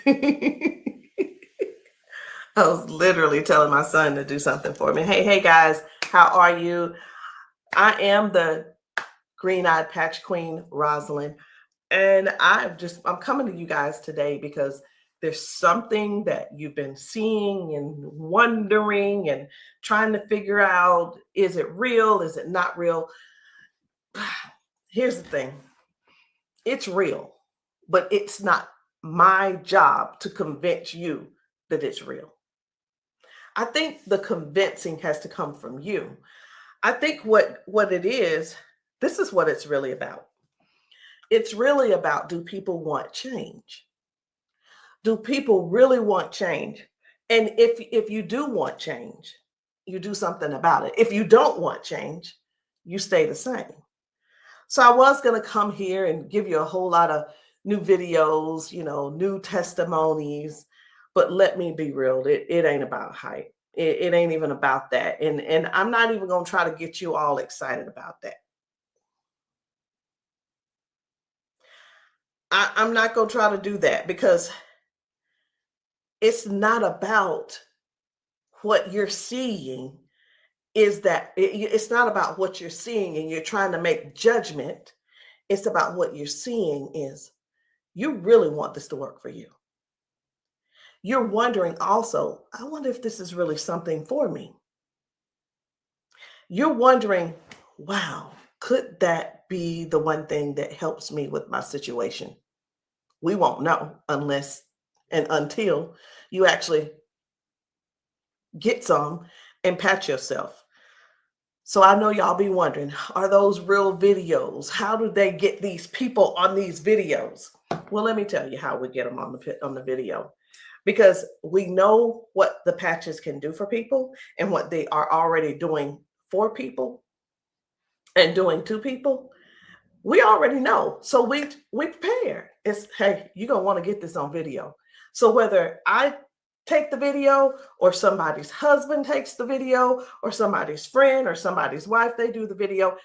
I was literally telling my son to do something for me. Hey guys, how are you? I am the green-eyed patch queen, Rosalind, and I'm coming to you guys today because there's something that you've been seeing and wondering and trying to figure out, is it real? Is it not real? Here's the thing. It's real, but it's not my job to convince you that it's real. I think the convincing has to come from you. I think what it is, this is what it's really about. It's really about, do people want change? Do people really want change? And if you do want change, you do something about it. If you don't want change, you stay the same. So I was going to come here and give you a whole lot of new videos, new testimonies, but let me be real, it ain't about hype. It ain't even about that. And I'm not even going to try to get you all excited about that. I'm not going to try to do that because it's not about what you're seeing. It's not about what you're seeing and you're trying to make judgment. It's about what you're seeing is you really want this to work for you. You're wondering also, I wonder if this is really something for me. You're wondering, wow, could that be the one thing that helps me with my situation? We won't know unless and until you actually get some and pat yourself. So I know y'all be wondering, are those real videos? How do they get these people on these videos? Well, let me tell you how we get them on the video. Because we know what the patches can do for people and what they are already doing for people and doing to people. We already know. So we prepare. It's, hey, you're going to want to get this on video. So whether I take the video or somebody's husband takes the video or somebody's friend or somebody's wife, they do the video,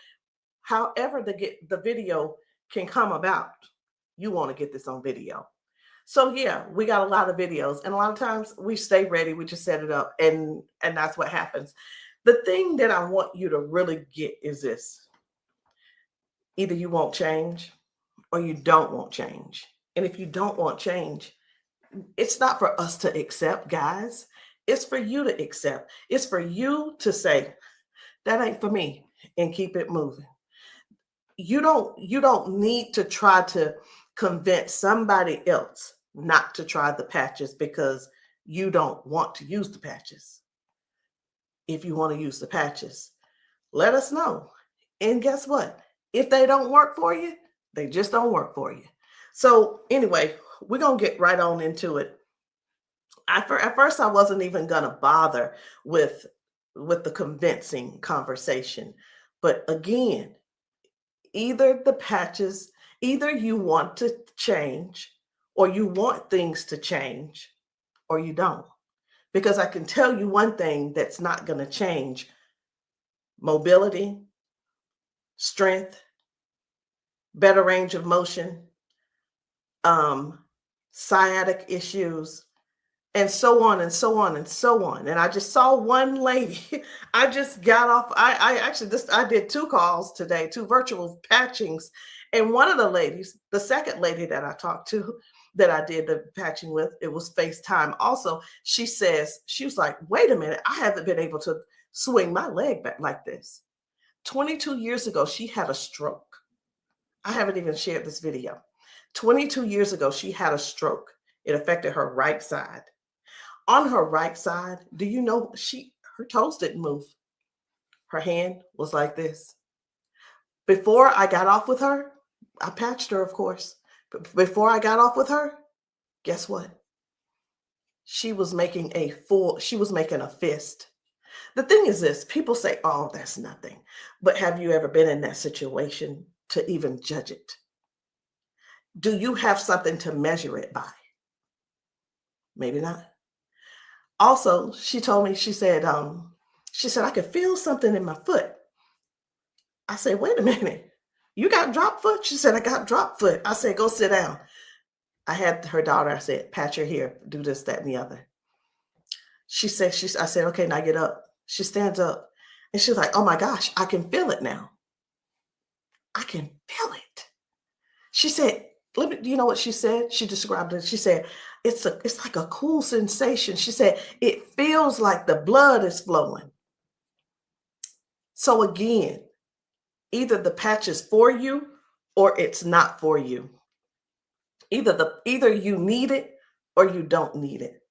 however the video can come about, you want to get this on video. So yeah, we got a lot of videos, and a lot of times we stay ready. We just set it up, and that's what happens. The thing that I want you to really get is this: either you won't change, or you don't want change. And if you don't want change, it's not for us to accept, guys. It's for you to accept. It's for you to say, that ain't for me, and keep it moving. You don't need to try to convince somebody else not to try the patches because you don't want to use the patches. If you want to use the patches, let us know. And guess what? If they don't work for you, they just don't work for you. So anyway, we're going to get right on into it. At first, I wasn't even going to bother with the convincing conversation. But again, either the patches, either you want to change or you want things to change or you don't. Because I can tell you one thing that's not going to change: mobility, strength, better range of motion, sciatic issues, and so on and so on and so on. And I just saw one lady. I just got off. I did 2 calls today, 2 virtual patchings. And one of the ladies, the second lady that I talked to, that I did the patching with, it was FaceTime also. She was like, wait a minute, I haven't been able to swing my leg back like this. 22 years ago, she had a stroke. I haven't even shared this video. 22 years ago, she had a stroke. It affected her right side. On her right side, do you know her toes didn't move? Her hand was like this. Before I got off with her, I patched her, of course. But before I got off with her, guess what? She was making a fist. The thing is this: people say, oh, that's nothing. But have you ever been in that situation to even judge it? Do you have something to measure it by? Maybe not. Also, she told me, she said, I could feel something in my foot. I said, wait a minute, you got drop foot? She said, I got drop foot. I said, go sit down. I had her daughter, I said, pat your hair, do this, that, and the other. I said, okay, now get up. She stands up and she's like, oh my gosh, I can feel it now. I can feel it. She said, let me, you know what she said? She described it. She said, it's like a cool sensation. She said, it feels like the blood is flowing. So again, either the patch is for you or it's not for you. Either you need it or you don't need it.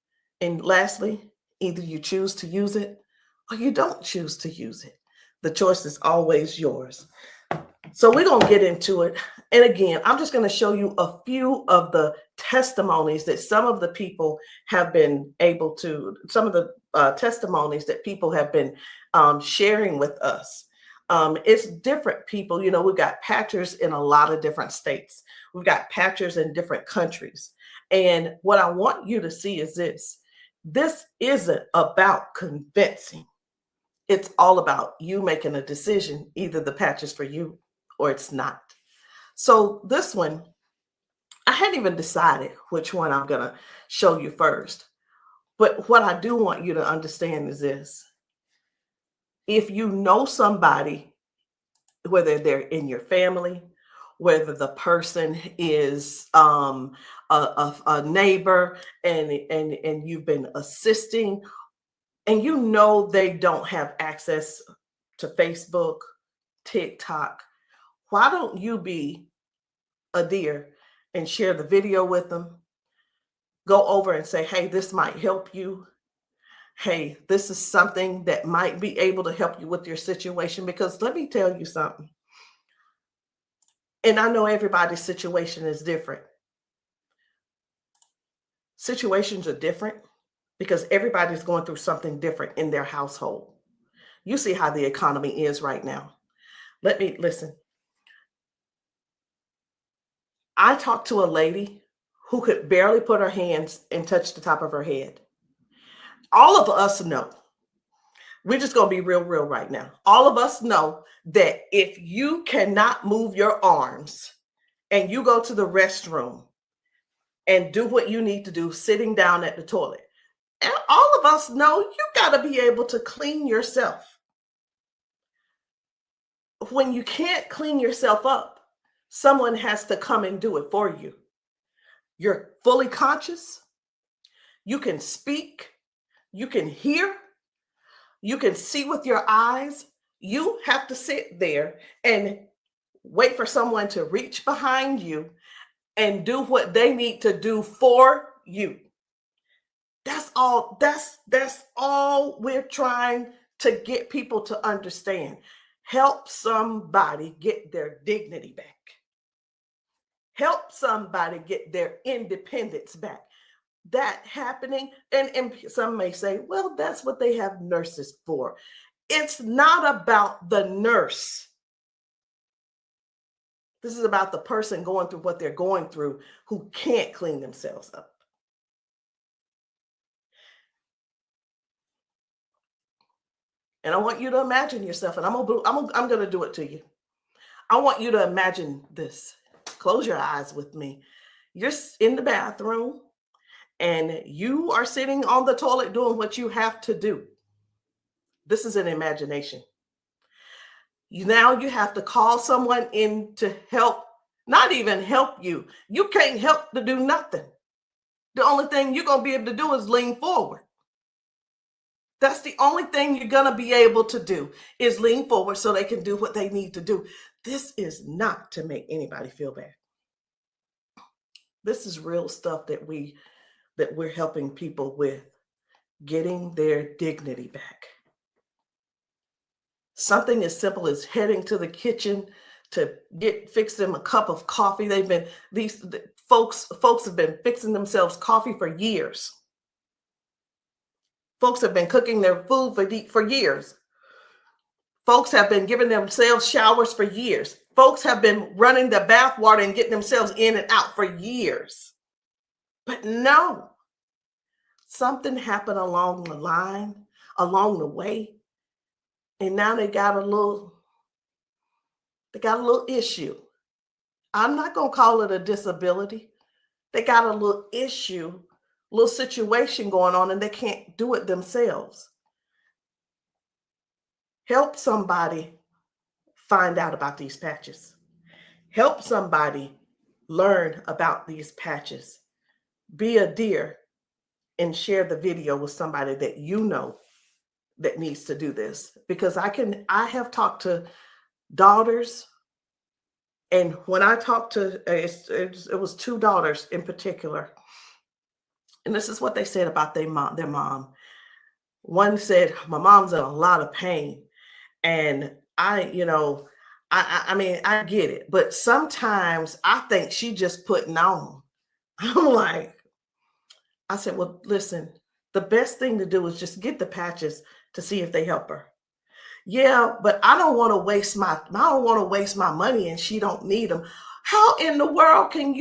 And lastly, either you choose to use it or you don't choose to use it. The choice is always yours. So we're going to get into it. And again, I'm just going to show you a few of the testimonies that some of the people have been able to, some of the testimonies that people have been sharing with us. It's different people. You know, we've got patchers in a lot of different states. We've got patchers in different countries. And what I want you to see is this. This isn't about convincing. It's all about you making a decision. Either the patch is for you or it's not. So this one, I hadn't even decided which one I'm going to show you first. But what I do want you to understand is this. If you know somebody, whether they're in your family, whether the person is a neighbor and you've been assisting, and you know they don't have access to Facebook, TikTok, why don't you be a dear and share the video with them? Go over and say, hey, this might help you. Hey, this is something that might be able to help you with your situation. Because let me tell you something. And I know everybody's situation is different. Situations are different because everybody's going through something different in their household. You see how the economy is right now. Let me listen. I talked to a lady who could barely put her hands and touch the top of her head. All of us know, we're just going to be real right now. All of us know that if you cannot move your arms and you go to the restroom and do what you need to do sitting down at the toilet, and all of us know you got to be able to clean yourself. When you can't clean yourself up, someone has to come and do it for you. You're fully conscious. You can speak. You can hear. You can see with your eyes. You have to sit there and wait for someone to reach behind you and do what they need to do for you. That's all. That's all we're trying to get people to understand. Help somebody get their dignity back. Help somebody get their independence back. That happening, and some may say, well, that's what they have nurses for. It's not about the nurse. This is about the person going through what they're going through who can't clean themselves up. And I want you to imagine yourself, and I'm going to do it to you. I want you to imagine this. Close your eyes with me. You're in the bathroom and you are sitting on the toilet doing what you have to do. This is an imagination. Now you have to call someone in to help, not even help you. You can't help to do nothing. The only thing you're going to be able to do is lean forward. That's the only thing you're going to be able to do is lean forward so they can do what they need to do. This is not to make anybody feel bad. This is real stuff that we're helping people with, getting their dignity back. Something as simple as heading to the kitchen to fix them a cup of coffee. These folks have been fixing themselves coffee for years. Folks have been cooking their food for years. Folks have been giving themselves showers for years. Folks have been running the bath water and getting themselves in and out for years. But no, something happened along the line, along the way, and now they got a little issue. I'm not going to call it a disability They got a little issue, little situation going on, and they can't do it themselves. Help somebody find out about these patches. Help somebody learn about these patches. Be a dear and share the video with somebody that you know that needs to do this. Because I have talked to daughters, and when I talked to, it was two daughters in particular, and this is what they said about their mom. One said, my mom's in a lot of pain. And I mean, I get it, but sometimes I think she just putting on. I'm like, I said, well, listen, the best thing to do is just get the patches to see if they help her. Yeah, but I don't want to waste my money and she don't need them. How in the world can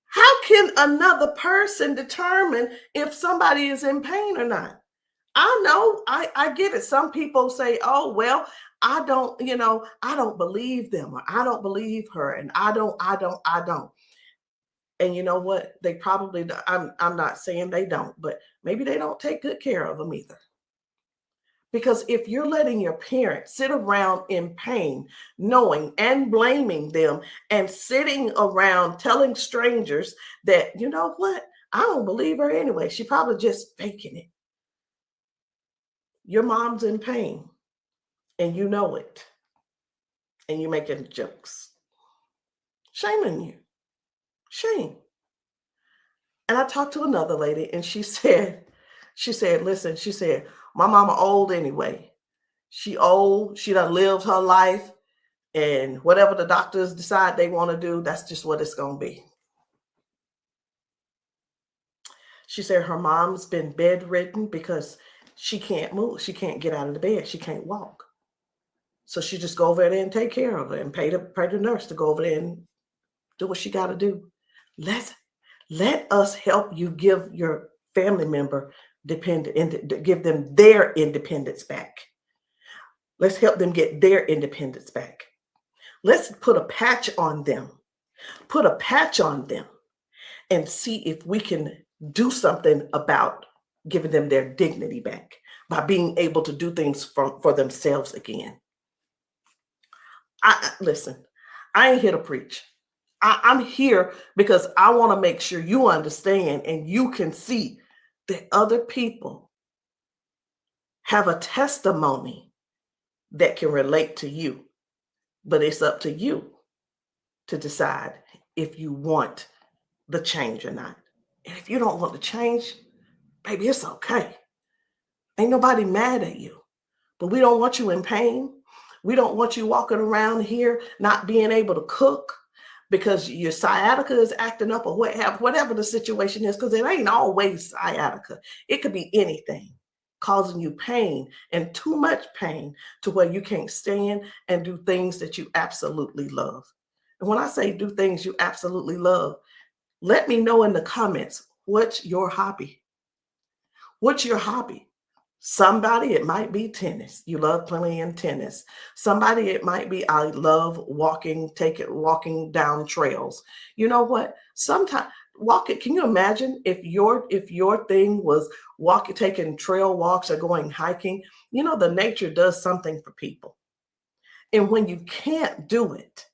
how can another person determine if somebody is in pain or not? I know, I get it. Some people say, oh, well, I don't believe them, or I don't believe her, and I don't. And you know what? They probably, I'm not saying they don't, but maybe they don't take good care of them either. Because if you're letting your parents sit around in pain, knowing and blaming them, and sitting around telling strangers that, you know what, I don't believe her anyway, she probably just faking it. Your mom's in pain and you know it, and you're making jokes. Shame on you. Shame. And I talked to another lady and she said, listen, she said, my mama old anyway. She old, she done lived her life, and whatever the doctors decide they want to do, that's just what it's going to be. She said her mom's been bedridden because she can't move. She can't get out of the bed. She can't walk. So she just go over there and take care of her and pay the nurse to go over there and do what she got to do. Let us help you give your family member give them their independence back. Let's help them get their independence back. Let's put a patch on them. Put a patch on them and see if we can do something about giving them their dignity back by being able to do things for themselves again. Listen, I ain't here to preach. I'm here because I want to make sure you understand and you can see that other people have a testimony that can relate to you. But it's up to you to decide if you want the change or not. And if you don't want the change, baby, it's okay. Ain't nobody mad at you. But we don't want you in pain. We don't want you walking around here not being able to cook because your sciatica is acting up, or whatever the situation is, because it ain't always sciatica. It could be anything causing you pain, and too much pain to where you can't stand and do things that you absolutely love. And when I say do things you absolutely love, let me know in the comments, what's your hobby? What's your hobby? Somebody, it might be tennis. You love playing tennis. Somebody, it might be, I love walking down trails. You know what? Sometimes walking, can you imagine if your thing was taking trail walks or going hiking? You know, the nature does something for people. And when you can't do it,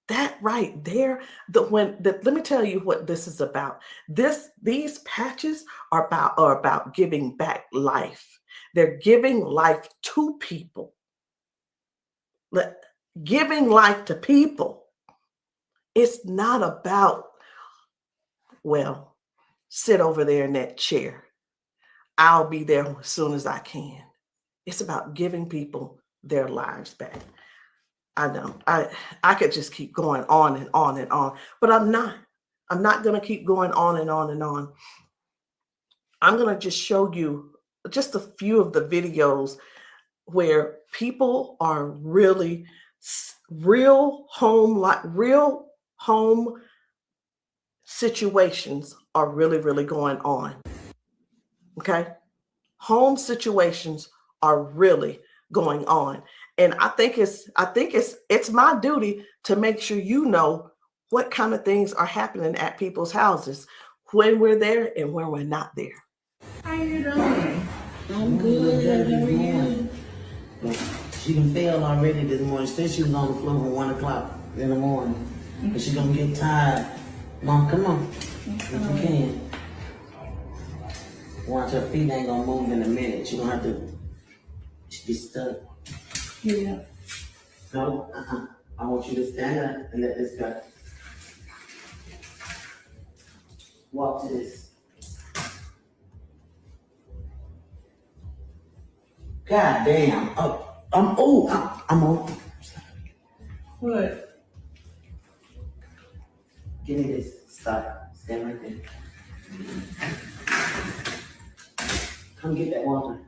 that right there, let me tell you what this is about. These patches are about giving back life. They're giving life to people. Giving life to people. It's not about, well, sit over there in that chair. I'll be there as soon as I can. It's about giving people their lives back. I know I could just keep going on and on and on, but I'm not going to keep going on and on and on. I'm going to just show you just a few of the videos where people are really real home situations are really going on. Okay. Home situations are really going on. And I think it's my duty to make sure you know what kind of things are happening at people's houses when we're there and when we're not there. How you doing? I'm good. How are you? She done failed already this morning. She said she was on the floor from 1 o'clock in the morning. But she gonna get tired. Mom, come on. If you can. Watch, her feet ain't gonna move in a minute. She gonna have to be stuck. Yeah. No, I want you to stand up and let this go. Walk to this. God damn. I'm on. What? Give me this. Stop. Stand right there. Come get that water.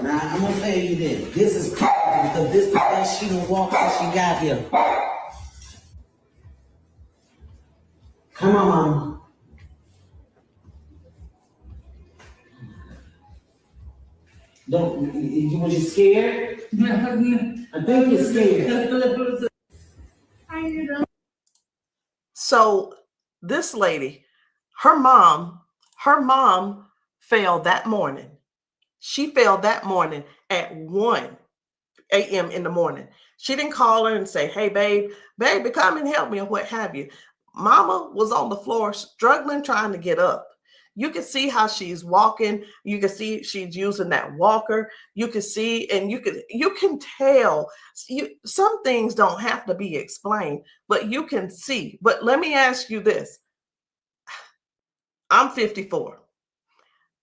Now, I'm gonna tell you this. This is crazy because this is the best she done walked since she got here. Come on, Mama. Was you scared? I think you're scared. How you doing? So this lady, her mom fell that morning. She fell that morning at 1 a.m. in the morning. She didn't call her and say, hey, baby, come and help me, or what have you. Mama was on the floor struggling, trying to get up. You can see how she's walking. You can see she's using that walker. You can see, and you can tell. Some things don't have to be explained, but you can see. But let me ask you this. I'm 54.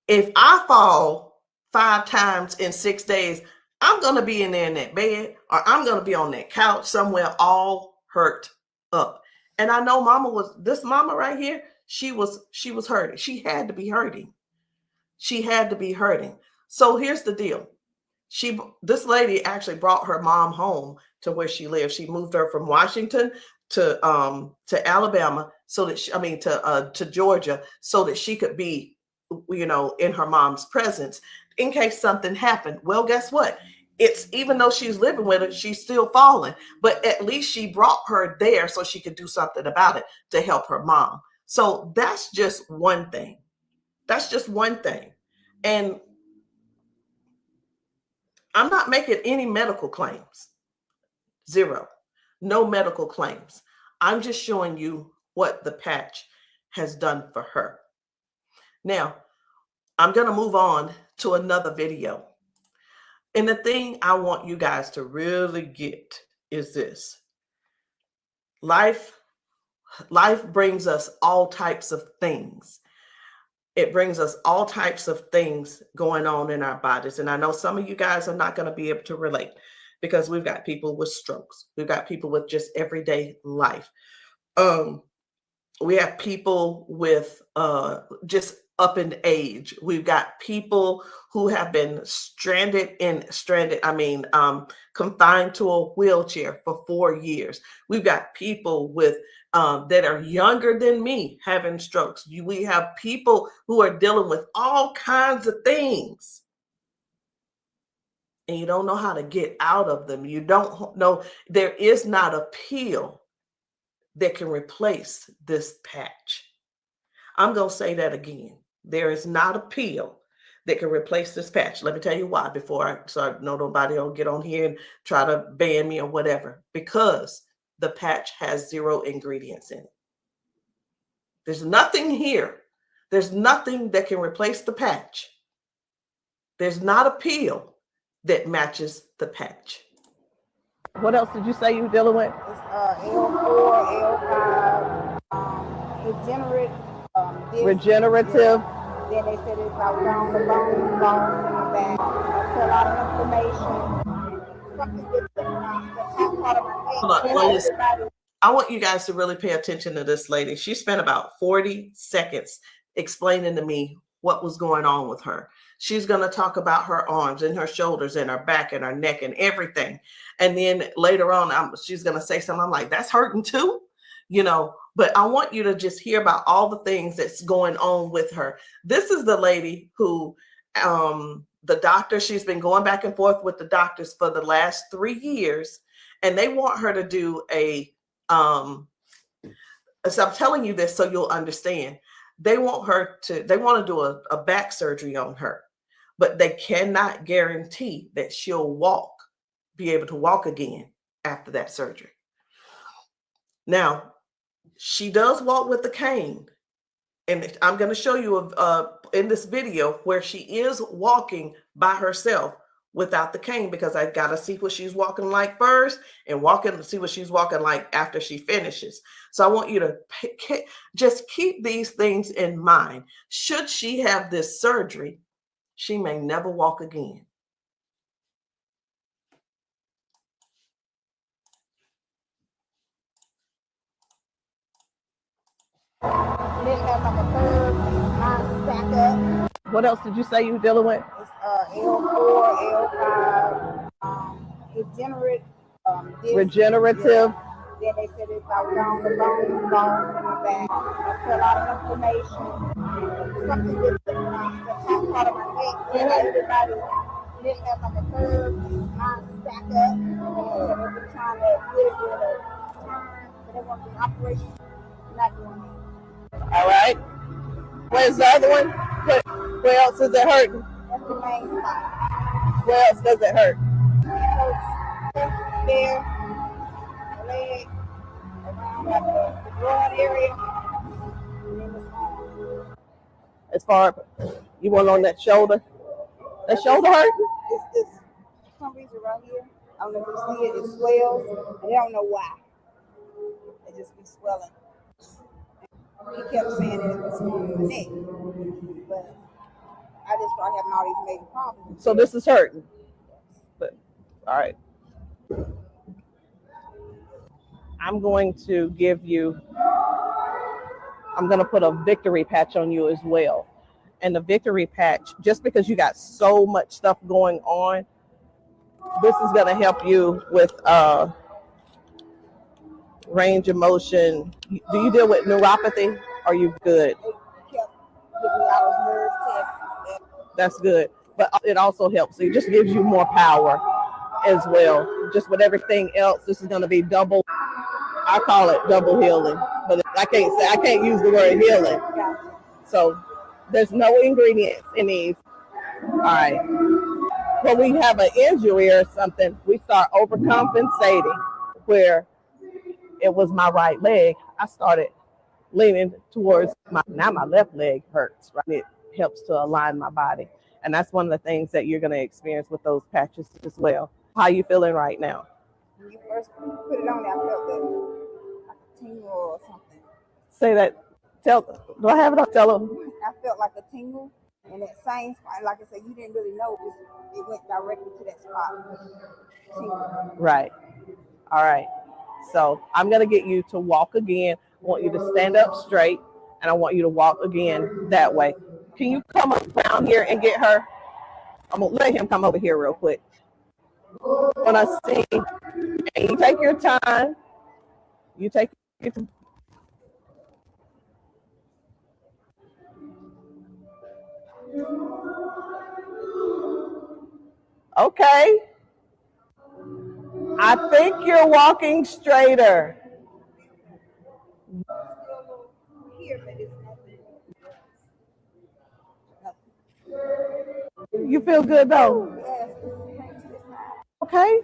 If I fall 5 times in 6 days, I'm going to be in there in that bed, or I'm going to be on that couch somewhere all hurt up. And I know this mama right here, she was hurting. She had to be hurting. She had to be hurting. So here's the deal. This lady actually brought her mom home to where she lived. She moved her from Washington to Alabama to Georgia, so that she could be, in her mom's presence in case something happened. Well, guess what? It's, even though she's living with her, she's still falling, but at least she brought her there so she could do something about it to help her mom. So that's just one thing. That's just one thing. And I'm not making any medical claims. Zero. No medical claims. I'm just showing you what the patch has done for her. Now, I'm going to move on to another video. And the thing I want you guys to really get is this. Life brings us all types of things. It brings us all types of things going on in our bodies. And I know some of you guys are not going to be able to relate, because we've got people with strokes. We've got people with just everyday life. We have people with just up in age. We've got people who have been confined to a wheelchair for 4 years. We've got people with that are younger than me having strokes. We have people who are dealing with all kinds of things, and you don't know how to get out of them. You don't know. There is not a pill that can replace this patch. I'm going to say that again. There is not a pill that can replace this patch. Let me tell you why, so I know nobody will get on here and try to ban me or whatever. Because the patch has 0 ingredients in it. There's nothing here. There's nothing that can replace the patch. There's not a pill that matches the patch. What else did you say you were dealing with? It's L4, L5, regenerative. Yeah. Then they said it's about down the bone, bones in the back. That's a lot of inflammation. Something that's part of my head. I want you guys to really pay attention to this lady. She spent about 40 seconds explaining to me what was going on with her. She's going to talk about her arms and her shoulders and her back and her neck and everything. And then later on, she's going to say something. I'm like, that's hurting too, but I want you to just hear about all the things that's going on with her. This is the lady who the doctor, she's been going back and forth with the doctors for the last 3 years, and they want her to do a so I'm telling you this so you'll understand. They want to do a back surgery on her, but they cannot guarantee that she'll be able to walk again after that surgery. Now, she does walk with the cane, and I'm going to show you in this video where she is walking by herself without the cane, because I got to see what she's walking like first and see what she's walking like after she finishes. So I want you to just keep these things in mind. Should she have this surgery, she may never walk again. Then have like a third line stack up. What else did you say you were dealing with? It's L4, L5, regenerative. Yeah. Then they said it's like down the bone loss in the back. That's a lot of inflammation. Something with the top part of my neck. And everybody didn't have like a third line stack up. So they've been trying to get it with a turn, but they want the operation. Not doing it. All right. Where's the other one? Where else is it hurting? That's the main spot. Where else does it hurt? It hurts there, leg, around like the groin area, and then the arm. As far you want on that shoulder? That shoulder hurt? It's for some reason right here. I don't know if you see it. It swells, and they don't know why. It just be swelling. He kept saying that it was from the neck, but I just started having all these major problems. So this is hurting. But all right. I'm going to put a victory patch on you as well. And the victory patch, just because you got so much stuff going on, this is going to help you with range of motion. Do you deal with neuropathy? Are you good? They kept giving me all those nerve tests. That's good. But it also helps. It just gives you more power as well. Just with everything else, this is going to be double. I call it double healing, but I can't use the word healing. So there's no ingredients in these. All right. When we have an injury or something, we start overcompensating. Where it was my right leg, I started leaning towards my left leg hurts, right? It helps to align my body. And that's one of the things that you're going to experience with those patches as well. How are you feeling right now? When you first put it on, I felt like a tingle or something. Say that. Do I have it up? Tell them. I felt like a tingle, and that same spot, like I said, you didn't really know it went directly to that spot. Tingle. Right. All right. So I'm going to get you to walk again. I want you to stand up straight, and I want you to walk again that way. Can you come up down here and get her? I'm going to let him come over here real quick. When I sing, and you take your time. You take your time. Okay. I think you're walking straighter. You feel good though? Okay.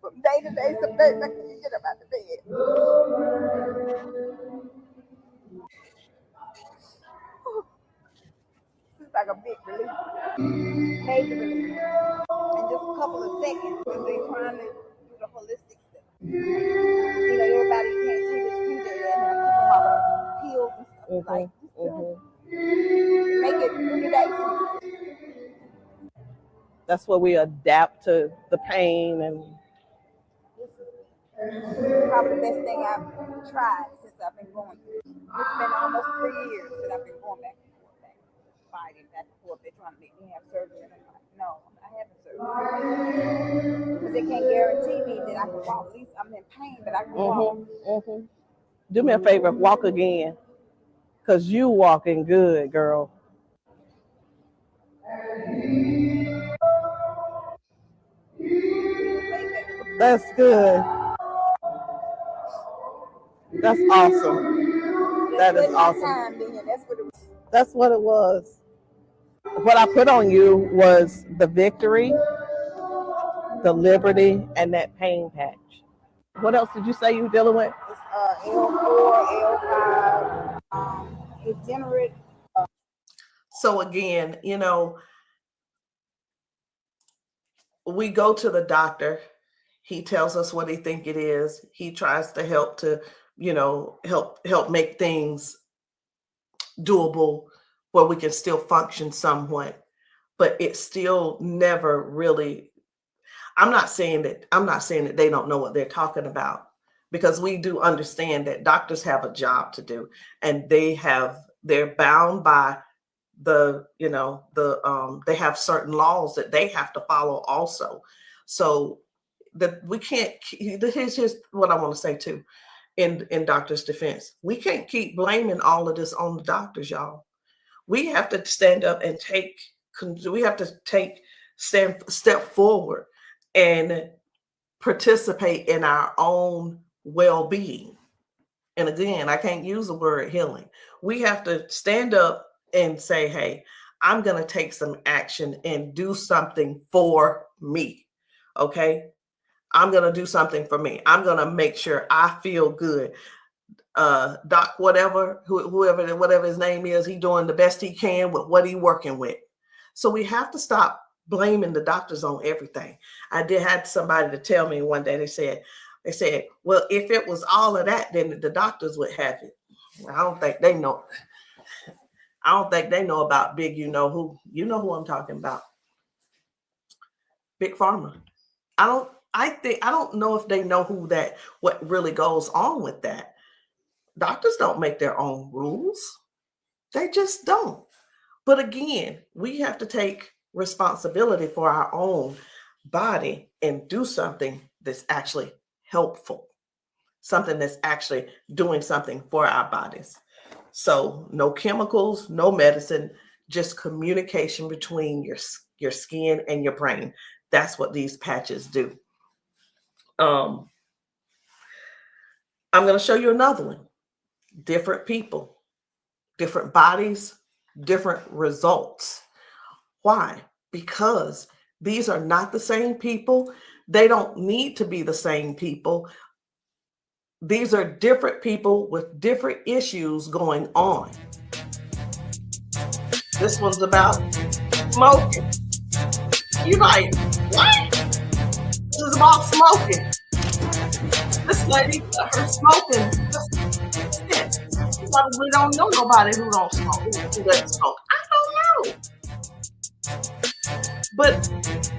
From day to day, some days I can't get up out of bed. It's like a big relief, major relief, in just a couple of seconds because they're trying to do the holistic stuff. You know, everybody can't see this future and I keep them all the pills and stuff like make it 3 days. That's where we adapt to the pain and. This is probably the best thing I've tried since I've been going through. It's been almost 3 years that I've been going back and forth, fighting back and forth. They're trying to make me have surgery, and I'm like, no, I'm not having surgery because they can't guarantee me that I can walk. At least I'm in pain, but I can walk. Do me a favor, walk again, because you walking good, girl. That's good. That's awesome. That is awesome. That's what it was. What I put on you was the victory, the liberty, and that pain patch. What else did you say you were dealing with? It's L4, L5, degenerate. So again, we go to the doctor. He tells us what he think it is. He tries to help to, help make things doable where we can still function somewhat, but it's still never really. I'm not saying that they don't know what they're talking about, because we do understand that doctors have a job to do, and they're bound by they have certain laws that they have to follow also. So that we can't. Here's what I want to say too. In doctors' defense, we can't keep blaming all of this on the doctors, y'all. We have to stand up and step forward and participate in our own well-being. And again, I can't use the word healing. We have to stand up and say, hey, I'm going to take some action and do something for me. Okay. I'm going to do something for me. I'm going to make sure I feel good. Doc, whatever his name is, he doing the best he can with what he working with. So we have to stop blaming the doctors on everything. I had somebody to tell me one day, they said, well, if it was all of that, then the doctors would have it. I don't think they know. I don't think they know about big, you know who I'm talking about. Big Pharma. I don't know if they know what really goes on with that. Doctors don't make their own rules. They just don't. But again, we have to take responsibility for our own body and do something that's actually helpful, something that's actually doing something for our bodies. So no chemicals, no medicine, just communication between your skin and your brain. That's what these patches do. I'm going to show you another one. Different people, different bodies, different results. Why? Because these are not the same people. They don't need to be the same people. These are different people with different issues going on. This one's about smoking. You're like, what? This is about smoking. This lady, her smoking. You probably don't know nobody who don't smoke, who doesn't smoke. I don't know. But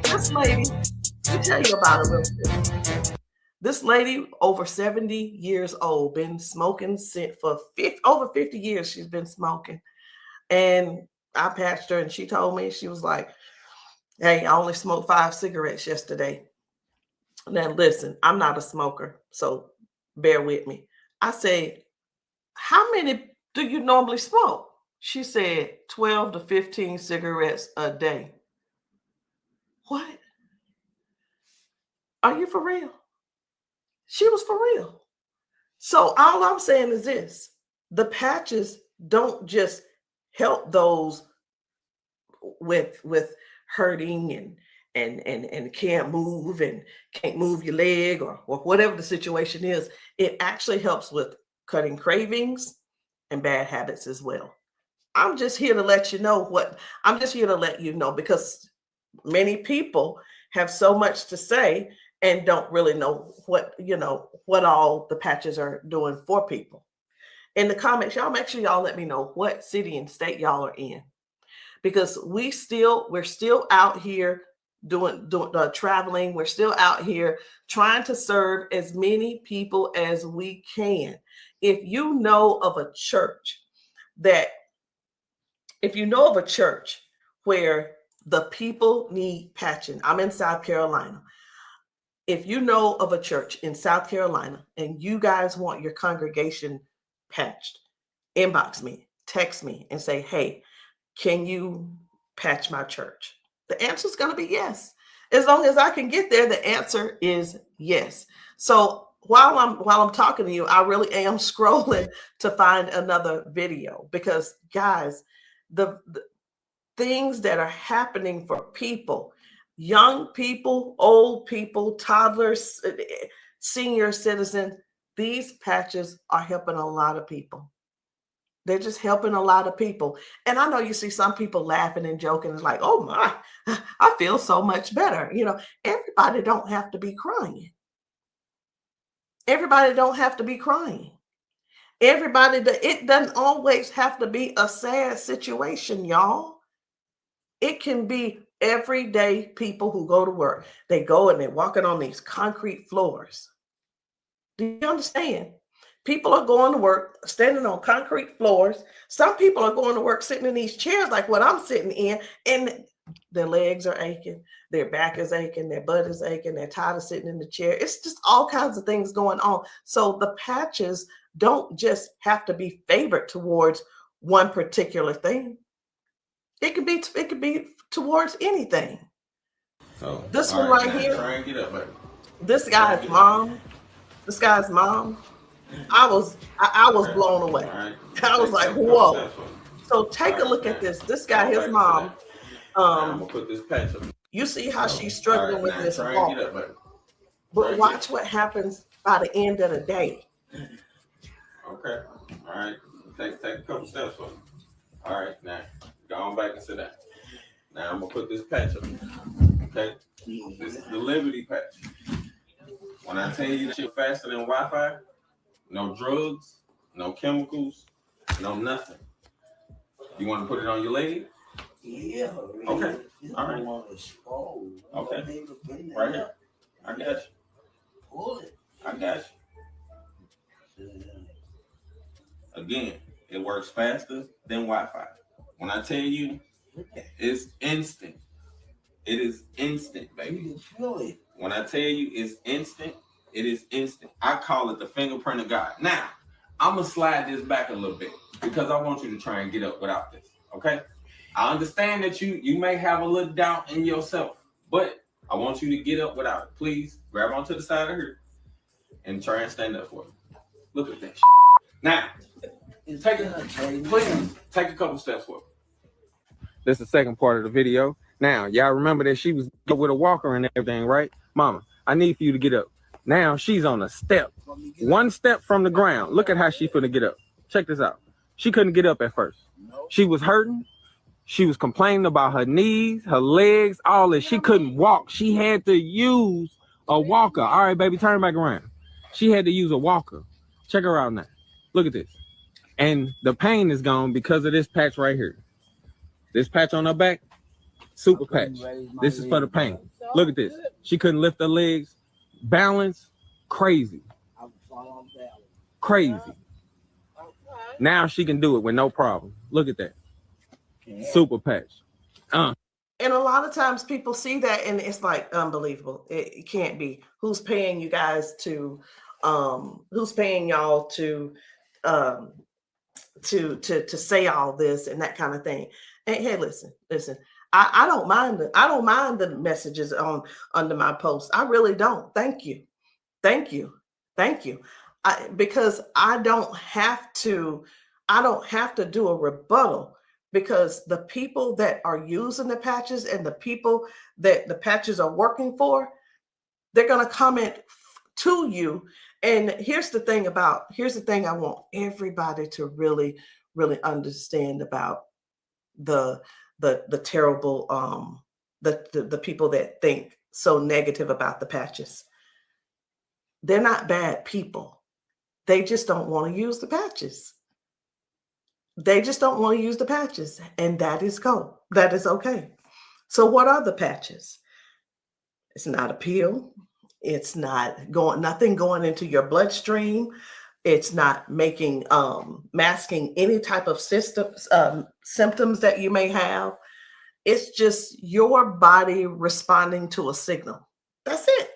this lady, let me tell you about her real quick. This lady, over 70 years old, been smoking for over 50 years. She's been smoking. And I patched her, and she told me, she was like, hey, I only smoked 5 cigarettes yesterday. Now, listen, I'm not a smoker, so bear with me. I said, how many do you normally smoke? She said 12 to 15 cigarettes a day. What? Are you for real? She was for real. So all I'm saying is this: the patches don't just help those with hurting and can't move and can't move your leg or whatever the situation is. It actually helps with cutting cravings and bad habits as well. I'm just here to let you know because many people have so much to say and don't really know what all the patches are doing for people. In the comments, y'all make sure y'all let me know what city and state y'all are in, because we're still out here doing traveling. We're still out here trying to serve as many people as we can. If you know of a church where the people need patching, I'm in South Carolina. if you know of a church in South Carolina and you guys want your congregation patched, inbox me, text me, and say, hey, can you patch my church? The answer is going to be yes. As long as I can get there, the answer is yes. So while I'm talking to you, I really am scrolling to find another video, because guys, the things that are happening for people, young people, old people, toddlers, senior citizens, these patches are helping a lot of people. They're just helping a lot of people. And I know you see some people laughing and joking. It's like, oh my, I feel so much better. You know, everybody don't have to be crying. Everybody don't have to be crying. It doesn't always have to be a sad situation, y'all. It can be everyday people who go to work. They go and they're walking on these concrete floors. Do you understand? People are going to work standing on concrete floors. Some people are going to work sitting in these chairs like what I'm sitting in, and their legs are aching, their back is aching, their butt is aching, they're tired of sitting in the chair. It's just all kinds of things going on. So the patches don't just have to be favored towards one particular thing. It could be towards anything. So this one right here, try and get up, baby. This guy's mom, I was blown away. Right. I was like, whoa. So take a look at this. This guy, his mom, I'm gonna put this patch up. you see how she's struggling with this try walk. and get up, baby. But watch what happens by the end of the day. Okay. All right. Take a couple steps for me. All right. Now go on back and sit down. Now I'm gonna put this patch up. Okay. This is the Liberty patch. When I tell you that you're faster than Wi-Fi, no drugs, no chemicals, no nothing. You want to put it on your leg? Yeah. Okay. All right. Okay. Right here. I got you. Pull it. I got you. Again, it works faster than Wi-Fi. When I tell you, it's instant. It is instant, baby. You can feel it. When I tell you it's instant, it is instant. I call it the fingerprint of God. Now, I'm going to slide this back a little bit because I want you to try and get up without this, okay? I understand that you may have a little doubt in yourself, but I want you to get up without it. Please grab onto the side of her and try and stand up for me. Look at that shit. Now, take a couple steps forward. This is the second part of the video. Now, y'all remember that she was with a walker and everything, right? Mama, I need for you to get up. Now she's on a step. One step from the ground. Look at how she finna get up. Check this out. She couldn't get up at first. She was hurting. She was complaining about her knees, her legs, all this. She couldn't walk. She had to use a walker. All right, baby, turn back around. She had to use a walker. Check her out now. Look at this. And the pain is gone because of this patch right here. This patch on her back, super patch. This is for the pain. Look at this. She couldn't lift her legs. Balance, crazy. Crazy. Now she can do it with no problem. Look at that. Super patch. And a lot of times people see that and it's like unbelievable. It can't be. Who's paying you guys to who's paying y'all to say all this and that kind of thing. And hey, listen. I don't mind the messages under my post. I really don't. Thank you. Because I don't have to do a rebuttal, because the people that are using the patches and the people that the patches are working for, they're going to comment to you. And here's the thing I want everybody to really, really understand about the terrible, the people that think so negative about the patches. They're not bad people. They just don't want to use the patches. And that is cool. That is okay. So what are the patches? It's not a pill. It's not nothing going into your bloodstream. It's not masking any type of symptoms that you may have. It's just your body responding to a signal. That's it.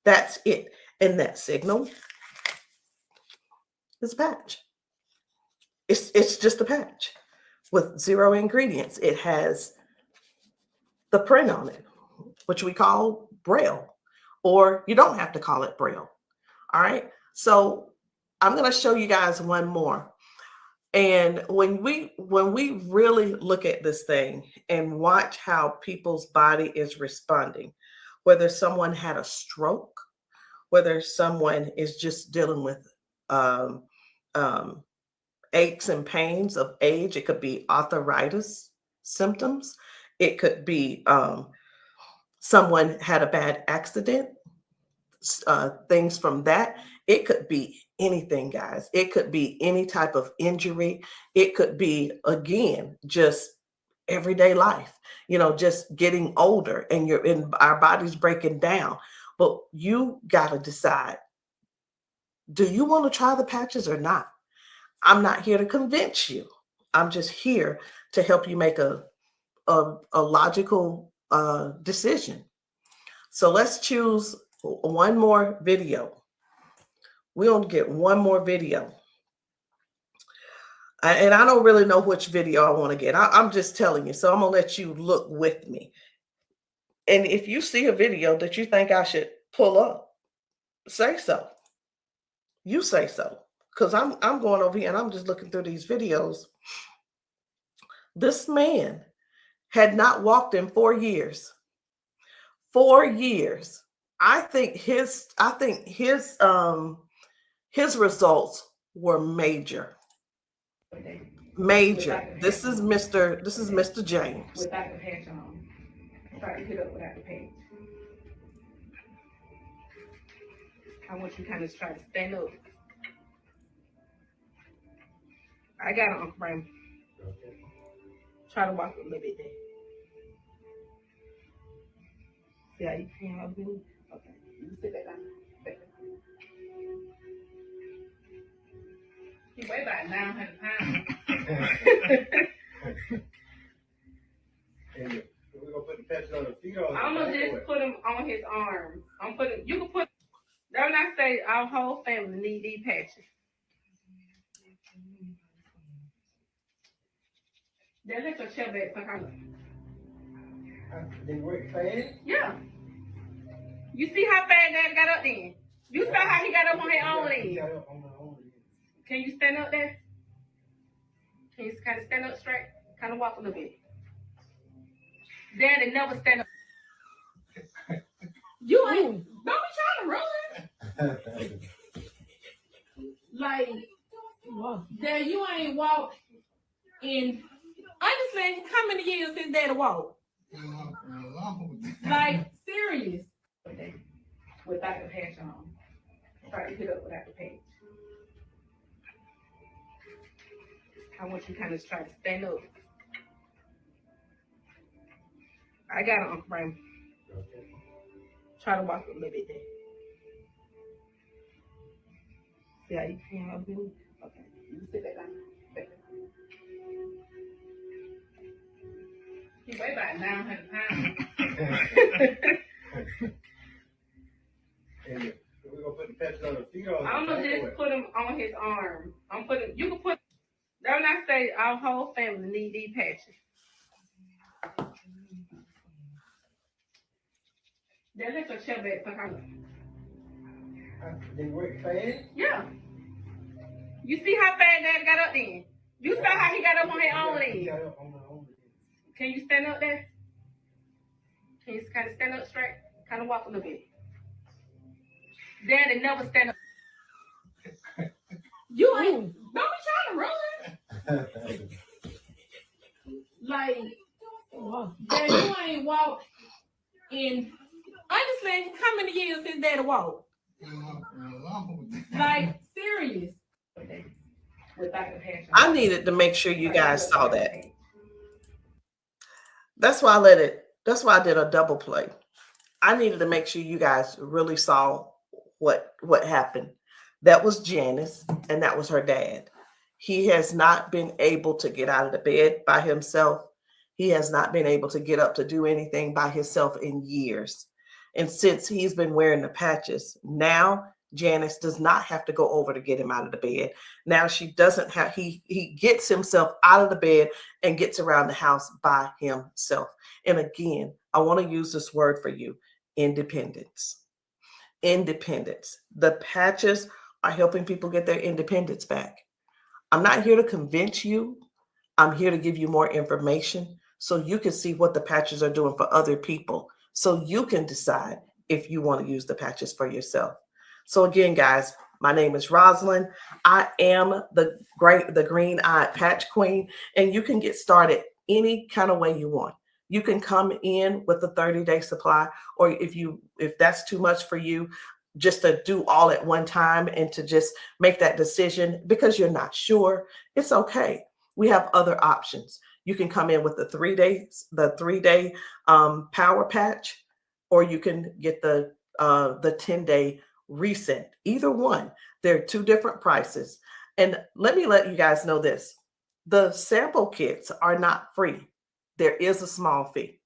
That's it. And that signal is a patch. It's just a patch with 0 ingredients. It has the print on it, which we call Braille, or you don't have to call it Braille. All right. So I'm going to show you guys one more. And when we really look at this thing and watch how people's body is responding, whether someone had a stroke, whether someone is just dealing with aches and pains of age, it could be arthritis symptoms, it could be someone had a bad accident, things from that. It could be anything, guys. It could be any type of injury. It could be, again, just everyday life, just getting older and our body's breaking down. But you got to decide, do you want to try the patches or not? I'm not here to convince you. I'm just here to help you make a logical decision. So let's choose one more video. We're going to get one more video. And I don't really know which video I want to get. I'm just telling you. So I'm going to let you look with me. And if you see a video that you think I should pull up, say so. You say so. Because I'm going over here and I'm just looking through these videos. This man had not walked in 4 years. 4 years. I think his results were major. Major. This is Mr. James. Without the patch on. Try to get up without the patch. I want you to kind of try to stand up. I got it, Uncle Brandon. Try to walk a little bit there. See how you can help me? Okay. You sit back down. Back down. He weigh about 900 pounds. We're gonna put the patch on the feet or I'm gonna just put him on his arms. You can put, don't I say our whole family need these patches. Then let your chair back for her. They work fast? Yeah. You see how fast Daddy got up then? You saw how he got up on his own leg. Can you stand up there? Can you kind of stand up straight? Kind of walk a little bit. Daddy never stand up. You ain't, don't be trying to run. Like, Dad, you ain't walked in, honestly, how many years since Daddy walked? Like, serious. Without the patch on. Try to get up without the patch. I want you to kind of try to stand up. I got it, Uncle Brandon. Try to walk a little bit there. See how you can help me? Okay. You sit back down. Back down. He weigh about 900 pounds. We're gonna put the patch on the feet or I'm gonna just put him on his arm. You can put, don't I say our whole family need these patches. Then let your chair back for her. They work fast? Yeah. You see how fast Daddy got up then? You saw how he got up on his own leg. Can you stand up there? Can you kind of stand up straight? Kind of walk a little bit. Daddy never stand up. You ain't, don't be trying to run. Like, Daddy, you ain't walked in, honestly, how many years since Daddy walked? Like, serious. Without the patch on. I needed to make sure you guys saw that. That's why I did a double play. I needed to make sure you guys really saw what happened. That was Janice, and that was her dad. He has not been able to get out of the bed by himself. He has not been able to get up to do anything by himself in years. And since he's been wearing the patches, now Janice does not have to go over to get him out of the bed. Now she doesn't have, he gets himself out of the bed and gets around the house by himself. And again, I want to use this word for you, independence. Independence. The patches are helping people get their independence back. I'm not here to convince you. I'm here to give you more information so you can see what the patches are doing for other people, so you can decide if you want to use the patches for yourself. So again, guys, my name is Rosalind. I am the green-eyed patch queen, and you can get started any kind of way you want. You can come in with a 30-day supply, or if that's too much for you, just to do all at one time and to just make that decision because you're not sure, it's okay. We have other options. You can come in with the 3-day power patch, or you can get the 10-day reset. Either one. There are two different prices. And let me let you guys know this. The sample kits are not free. There is a small fee.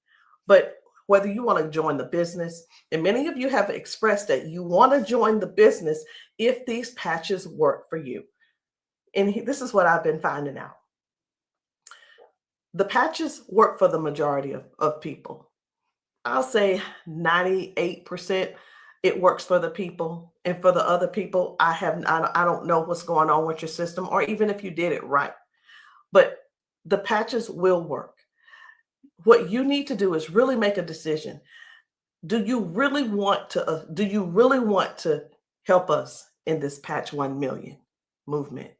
But whether you want to join the business, and many of you have expressed that you want to join the business if these patches work for you. And this is what I've been finding out. The patches work for the majority of people. I'll say 98% it works for the people. And for the other people, I don't know what's going on with your system, or even if you did it right. But the patches will work. What you need to do is really make a decision. Do you really want to help us in this Patch 1 Million movement?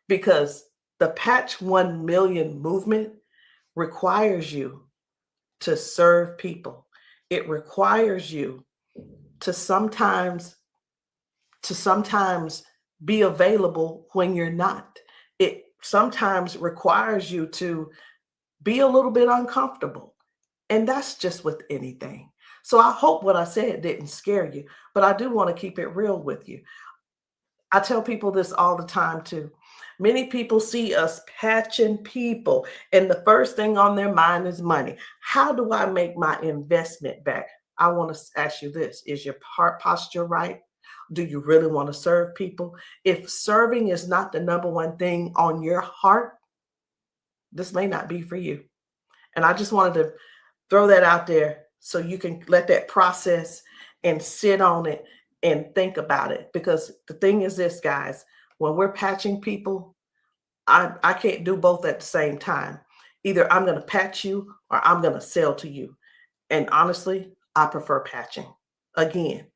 Because the Patch 1 Million movement requires you to serve people. It requires you to sometimes be available when you're not. It sometimes requires you to be a little bit uncomfortable. And that's just with anything. So I hope what I said didn't scare you, but I do want to keep it real with you. I tell people this all the time too. Many people see us patching people, and the first thing on their mind is money. How do I make my investment back? I want to ask you this. Is your heart posture right? Do you really want to serve people? If serving is not the number one thing on your heart, this may not be for you. And I just wanted to throw that out there so you can let that process and sit on it and think about it. Because the thing is this, guys, when we're patching people, I can't do both at the same time. Either I'm going to patch you or I'm going to sell to you. And honestly, I prefer patching. Again,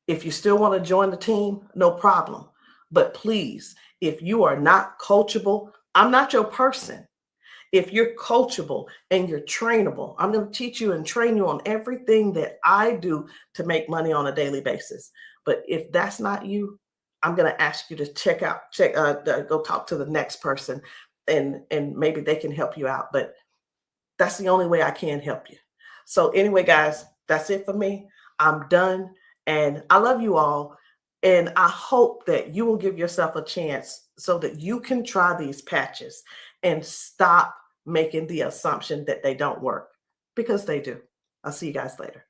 if you still want to join the team, no problem. But please, if you are not coachable, I'm not your person. If you're coachable and you're trainable, I'm going to teach you and train you on everything that I do to make money on a daily basis. But if that's not you, I'm going to ask you to go talk to the next person, and maybe they can help you out. But that's the only way I can help you. So anyway, guys, that's it for me. I'm done. And I love you all. And I hope that you will give yourself a chance so that you can try these patches and stop making the assumption that they don't work, because they do. I'll see you guys later.